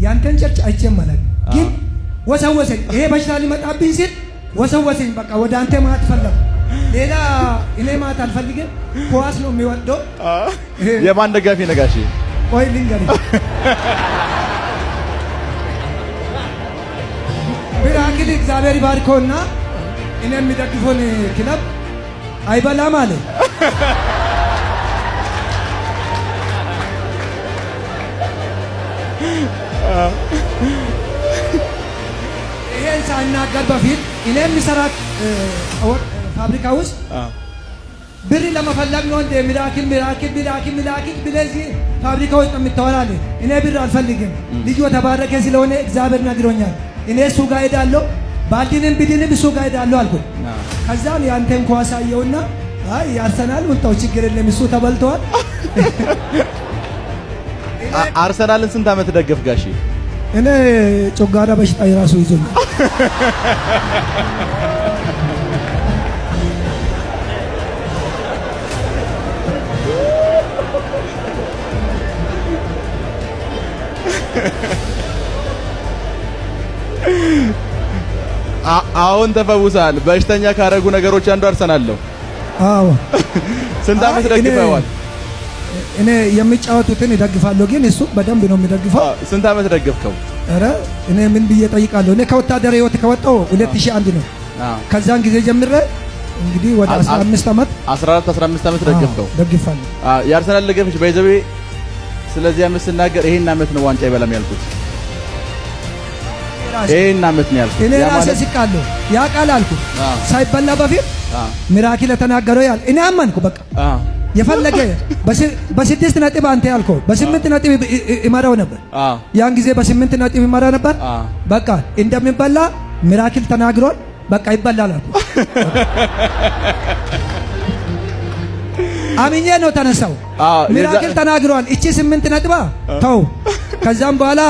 ያንተን ቸርች አይቸመለም ግን ወሰወሰኝ ይሄ በሽታ ሊመጣብኝ ሲል ወሰወሰኝ በቃ ወደ አንተ ማት ፈለኩ ሌላ እኔ ማት አልፈልግም ኳስ ነው የሚወደው የማን ደጋፊ ነጋሽ ቆይ ልንገርህ ብራኪል እግዚአብሔር ይባርከውና እኔ የሚደግፈውን ክለብ አይበላም አለ ይሄን ሳይናገር በፊት እኔ የሚሰራት ፋብሪካ ውስጥ ብር ለመፈለግ ነው እንደ ሚራክል ብለዚህ ፋብሪካ ውስጥ የምታወራለ እኔ ብር አልፈልግም ልጅ ተባረከ ስለሆነ እግዚአብሔር ነግሮኛል እኔ እሱ ጋር ሄዳለሁ ባልዲንም ቢድንም እሱ ጋር ሄዳለሁ አልኩት ከዛም ያንተን ኳስ አየውና አይ አርሰናል ወጣው ችግር የለም እሱ ተበልቷል አርሰናልን ስንት ዓመት ደገፍ ጋሺ እኔ ጮጋራ በሽታ ይራሱ ይዞኝ አሁን ተፈውሳል በሽተኛ ካረጉ ነገሮች አንዱ አርሰናል ነው አዎ ስንት ዓመት ደግፈዋል እኔ የሚጫወቱትን ይደግፋለሁ ግን እሱ በደንብ ነው የሚደግፈው ስንት ዓመት ደገፍከው አረ እኔ ምን ብዬ ጠይቃለሁ እኔ ከወታደር ህይወት ከወጣው 2001 ነው ከዛን ጊዜ ጀምሬ እንግዲህ ወደ 15 ዓመት 15 ዓመት ደገፍከው ደግፋለሁ የአርሰናል ደገፍሽ በይዘቤ ስለዚህ አመሰናገር ይሄን ዓመት ነው ዋንጫ ይበላም ያልኩት ይሄን ዓመት ነው ያልኩት እኔ ራሴ ስቃለሁ ያ ቃል አልኩት ሳይበላ በፊት ሚራክል ተናገረው ያል እኔ አመንኩ በቃ የፈለገ በ6 ነጥብ አንተ ያልከው በ8 ነጥብ ይመራው ነበር ያን ጊዜ በ8 ነጥብ ይመራ ነበር በቃ እንደሚበላ ሚራክል ተናግሯል በቃ ይበላል አልኩ አሚኜ ነው ተነሳው ሚራክል ተናግሯል እቺ 8 ነጥብ ተው ከዛም በኋላ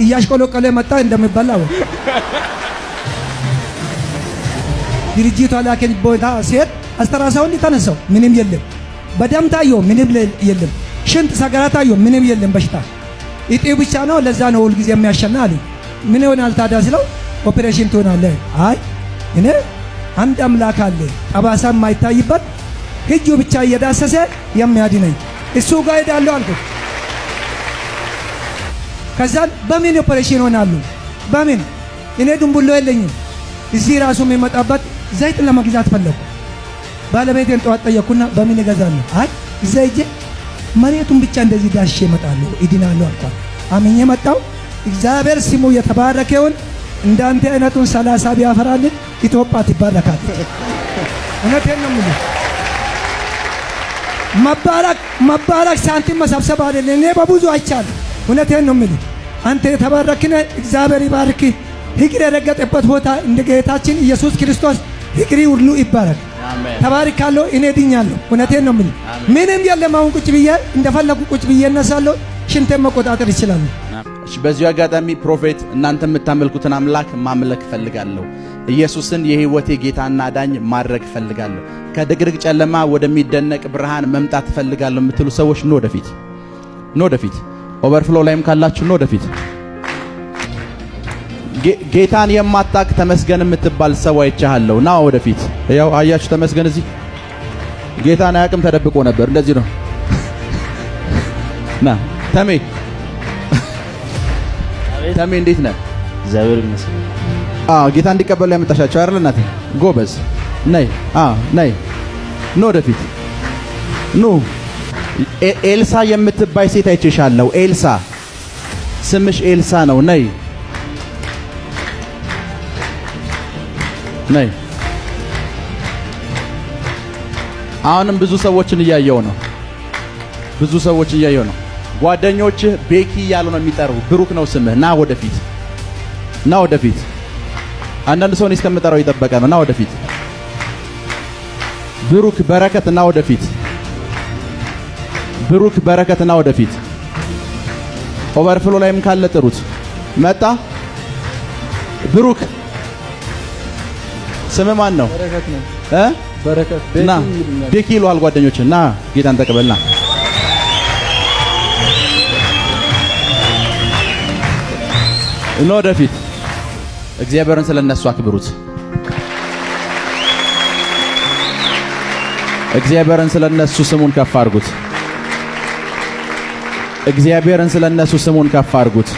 እያሽቆለቆለ መጣ እንደሚበላው ድርጅቱ አላከኝ ቦታ ሴት አስተራሳው እንዲተነሳው ምንም የለም በደም ታዮ ምንም የለም ሽንት ሰገራ ታዮ ምንም የለም በሽታ እጤው ብቻ ነው ለዛ ነው ሁሉ ጊዜ የሚያሸና አለ ምን ይሆናል ታዲያ ስለው ኦፕሬሽን ትሆናለህ አይ እኔ አንድ አምላክ አለ ጠባሳ የማይታይበት እጁ ብቻ እየዳሰሰ የሚያድነኝ እሱ ጋር ሄዳለሁ አልኩት ከዛን በምን ኦፕሬሽን ሆናሉ በምን እኔ ድንቡሎ የለኝም እዚህ ራሱ የሚመጣበት ዘይት ለመግዛት ፈለኩ ባለቤቴን ጠዋት ጠየቅኩና በምን እገዛለሁ አይ ዘይት መሬቱን ብቻ እንደዚህ ዳሽ እመጣለሁ እድናለሁ አልኳት አምኜ መጣው እግዚአብሔር ስሙ የተባረከውን እንዳንተ አይነቱን 30 ቢያፈራልን ኢትዮጵያ ትባረካለች እውነቴን ነው የምልህ መባረክ ሳንቲም መሰብሰብ አይደለም እኔ በብዙ አይቻለሁ እውነቴን ነው የምልህ አንተ የተባረክነ እግዚአብሔር ይባርክ ፍቅር የረገጠበት ቦታ እንደ ጌታችን ኢየሱስ ክርስቶስ ፍቅሪ ሁሉ ይባረክ አሜን ተባርካለሁ እኔ ድኛለሁ እውነቴን ነው የምልህ ምንም የለም አሁን ቁጭ ብዬ እንደፈለኩ ቁጭ ብዬ እነሳለሁ ሽንቴን መቆጣጠር ይችላል እሺ በዚሁ አጋጣሚ ፕሮፌት እናንተ የምታመልኩትን አምላክ ማምለክ ፈልጋለሁ ኢየሱስን የህይወቴ ጌታና ዳኝ ማድረግ ፈልጋለሁ ከድቅድቅ ጨለማ ወደሚደነቅ ብርሃን መምጣት ፈልጋለሁ የምትሉ ሰዎች ነው ወደፊት ኦቨርፍሎ ላይም ካላችሁ ነው ወደፊት ጌታን የማታቅ ተመስገን የምትባል ሰው አይቻለሁ ና ወደፊት ያው አያችሁ ተመስገን እዚህ ጌታን አያውቅም ተደብቆ ነበር እንደዚህ ነው ና ተሜ እንዴት ነህ እግዚአብሔር ይመስገን ጌታ እንዲቀበሉ ያመጣሻቸው አይደል እናቴ ጎበዝ ነይ ነይ ኖ ወደፊት ኖ ኤልሳ የምትባይ ሴት አይቼሻለሁ ኤልሳ ስምሽ ኤልሳ ነው ነይ አሁንም ብዙ ሰዎችን እያየው ነው ጓደኞች ቤኪ ያሉ ነው የሚጠሩ ብሩክ ነው ስምህ ና ወደፊት አንዳንድ ሰው እስከምጠራው ይጠበቀ ነው ና ወደፊት ብሩክ በረከት ና ወደፊት ኦቨርፍሎ ላይም ካለ ጥሩት መጣ ብሩክ ስም ማን ነው በረከት ነው በረከት ና ቤኪ ይሏል ጓደኞች ና ጌታን ተቀበልና ነው ወደፊት እግዚአብሔርን ስለነሱ አክብሩት። እግዚአብሔርን ስለነሱ ስሙን ከፍ አድርጉት። እግዚአብሔርን ስለነሱ ስሙን ከፍ አድርጉት።